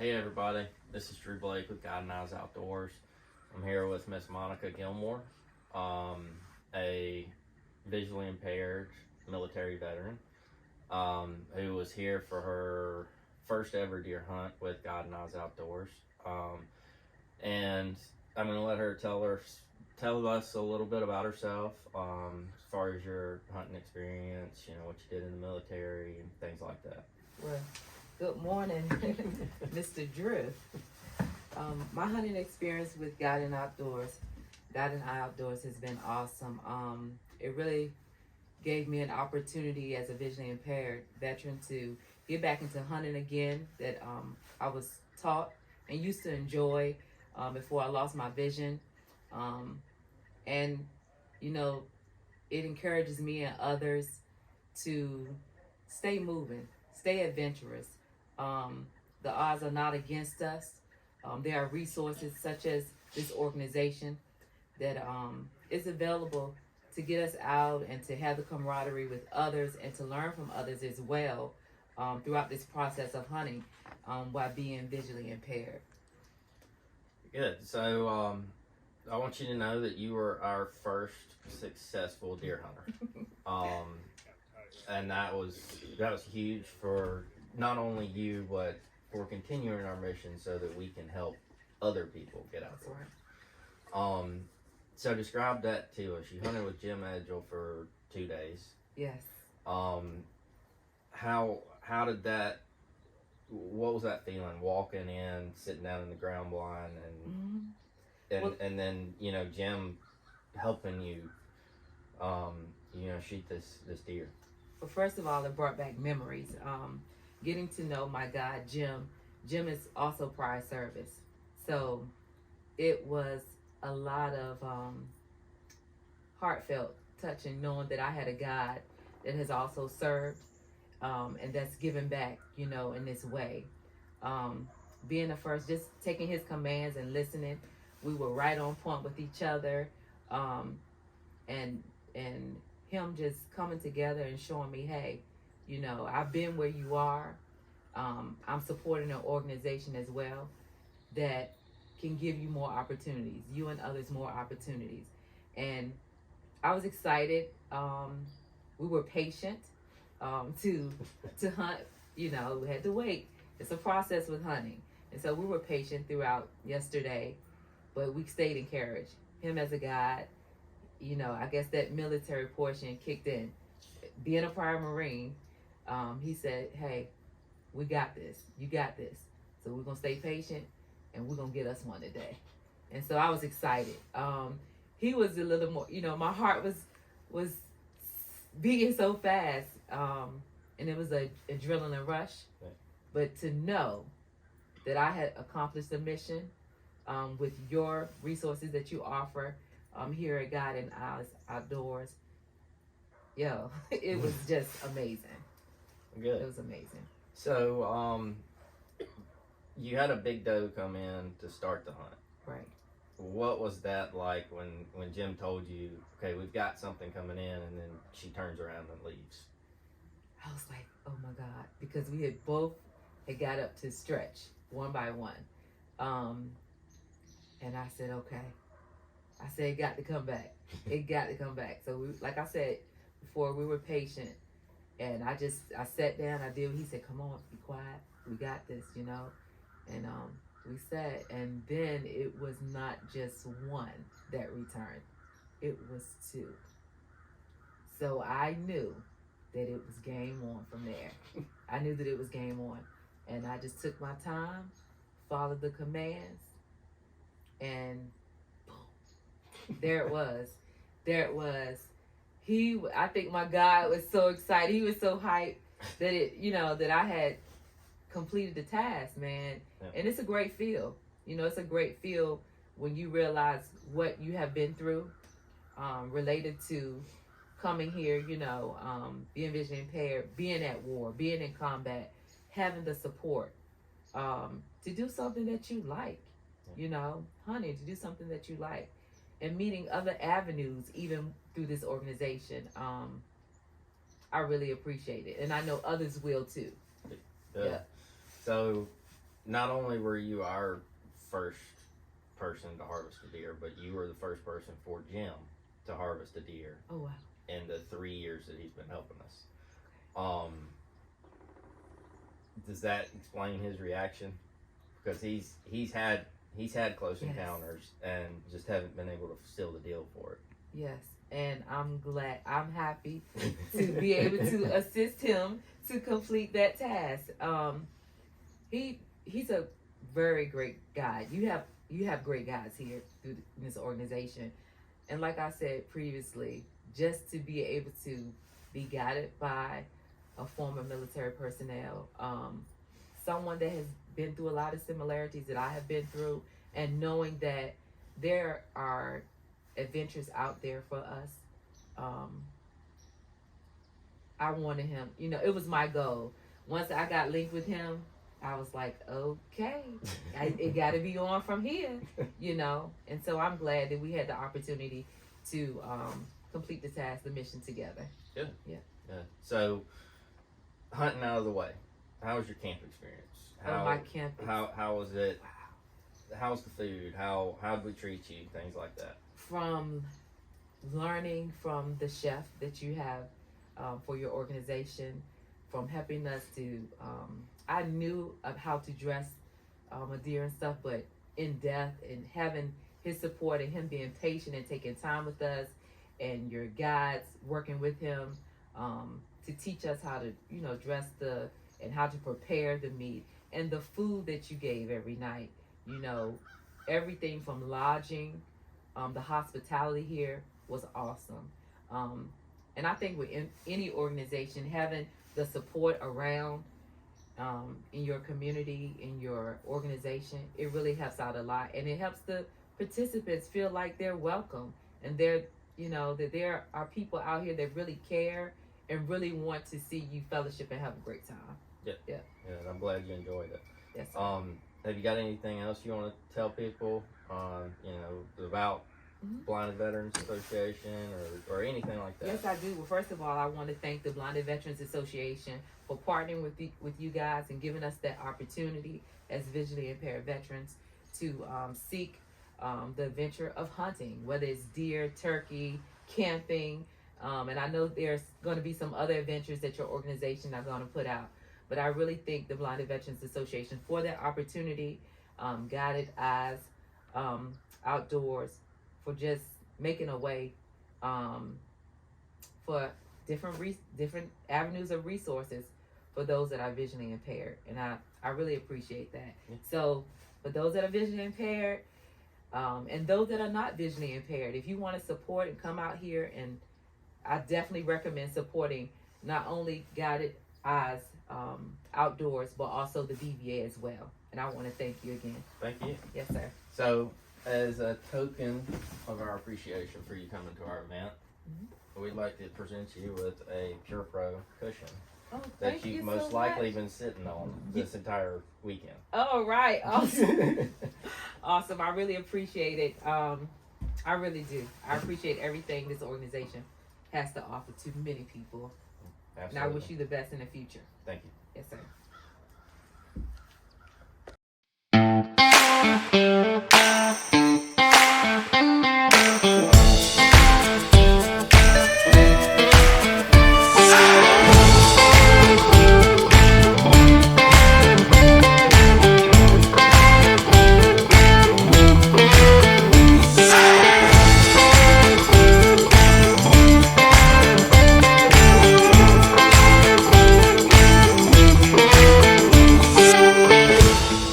Hey everybody, this is Drew Blake with God and Eyes Outdoors. I'm here with Miss Monaca Gilmore, a visually impaired military veteran who was here for her first ever deer hunt with God and Eyes Outdoors. And I'm going to let her tell us a little bit about herself, as far as your hunting experience, what you did in the military and things like that. Well, good morning, Mr. Drew. My hunting experience with God and Eye Outdoors has been awesome. It really gave me an opportunity as a visually impaired veteran to get back into hunting again that I was taught and used to enjoy before I lost my vision. And, it encourages me and others to stay moving, stay adventurous. The odds are not against us. There are resources such as this organization that is available to get us out and to have the camaraderie with others and to learn from others as well throughout this process of hunting while being visually impaired. Good. So I want you to know that you were our first successful deer hunter, and that was huge for not only you but for continuing our mission so that we can help other people get out there. So describe that to us. You hunted with Jim Edgel for 2 days. Yes. How did that? What was that feeling? Walking in, sitting down in the ground blind, and then Jim helping you, shoot this deer. Well, first of all, it brought back memories. Getting to know my guy, Jim. Jim is also prior service. So it was a lot of heartfelt touching knowing that I had a guide that has also served and that's given back, in this way. Being the first, just taking his commands and listening, we were right on point with each other. And him just coming together and showing me, hey, I've been where you are. I'm supporting an organization as well that can give you more opportunities, you and others more opportunities. And I was excited. We were patient to hunt. We had to wait. It's a process with hunting. And so we were patient throughout yesterday, but we stayed encouraged. Him as a guide, I guess that military portion kicked in. Being a prior Marine, he said, hey, we got this. You got this. So we're going to stay patient and we're going to get us one today. And so I was excited. He was a little more, my heart was beating so fast. And it was a adrenaline rush. Right. But to know that I had accomplished the mission with your resources that you offer here at God and Eyes Outdoors, it was just amazing. Good. It was amazing. So, you had a big doe come in to start the hunt. Right. What was that like when Jim told you, okay, we've got something coming in, and then she turns around and leaves? I was like, oh my God, because we had both got up to stretch one by one. And I said, okay. I said, it got to come back. It got to come back. So, like I said before, we were patient. And I sat down. I did what he said, come on, be quiet. We got this, And we sat. And then it was not just one that returned. It was two. So I knew that it was game on from there. I knew that it was game on. And I just took my time, followed the commands, and boom, there it was. There it was. I think my guy was so excited. He was so hyped that that I had completed the task, man. Yeah. And it's a great feel. It's a great feel when you realize what you have been through, related to coming here, being vision impaired, being at war, being in combat, having the support, to do something that you like, hunting, to do something that you like, and meeting other avenues, even through this organization. I really appreciate it, and I know others will too. Yeah. So not only were you our first person to harvest a deer, but you were the first person for Jim to harvest a deer Oh wow. in the 3 years that he's been helping us. Does that explain his reaction? Because he's had close Yes. encounters and just haven't been able to seal the deal for it. Yes, and I'm happy to be able to assist him to complete that task. He's a very great guide. You have great guides here through this organization, and like I said previously, just to be able to be guided by a former military personnel, someone that has been through a lot of similarities that I have been through, and knowing that there are adventures out there for us. I wanted him, it was my goal. Once I got linked with him, I was like, okay, it got to be on from here, And so I'm glad that we had the opportunity to complete the task, the mission together. Good. Yeah. So, hunting out of the way, how was your camp experience? My camp. How was it? Wow. How's the food? How did we treat you? Things like that. From learning from the chef that you have for your organization, from helping us to, I knew of how to dress a deer and stuff, but in depth, and having his support and him being patient and taking time with us, and your guides working with him to teach us how to, dress and how to prepare the meat, and the food that you gave every night, everything from lodging, the hospitality here was awesome. And I think with any organization, having the support around in your community, in your organization, it really helps out a lot. And it helps the participants feel like they're welcome, and that there are people out here that really care and really want to see you fellowship and have a great time. Yeah, and I'm glad you enjoyed it. Yes. Have you got anything else you want to tell people, about Blinded Veterans Association or anything like that? Yes, I do. Well, first of all, I want to thank the Blinded Veterans Association for partnering with you guys and giving us that opportunity as visually impaired veterans to seek the adventure of hunting, whether it's deer, turkey, camping, and I know there's going to be some other adventures that your organization are going to put out. But I really thank the Blinded Veterans Association for that opportunity, Guided Eyes, Outdoors, for just making a way for different avenues of resources for those that are visually impaired. And I really appreciate that. Yeah. So for those that are visually impaired, and those that are not visually impaired, if you want to support and come out here, and I definitely recommend supporting not only Guided Eyes Outdoors, but also the BVA as well. And I want to thank you again. Thank you. Yes, sir. So, as a token of our appreciation for you coming to our event, we'd like to present you with a Pure Pro cushion that you've most likely been sitting on this entire weekend. Oh, right. Awesome. Awesome. I really appreciate it. I really do. I appreciate everything this organization has to offer to many people. Absolutely. And I wish you the best in the future. Thank you. Yes, sir.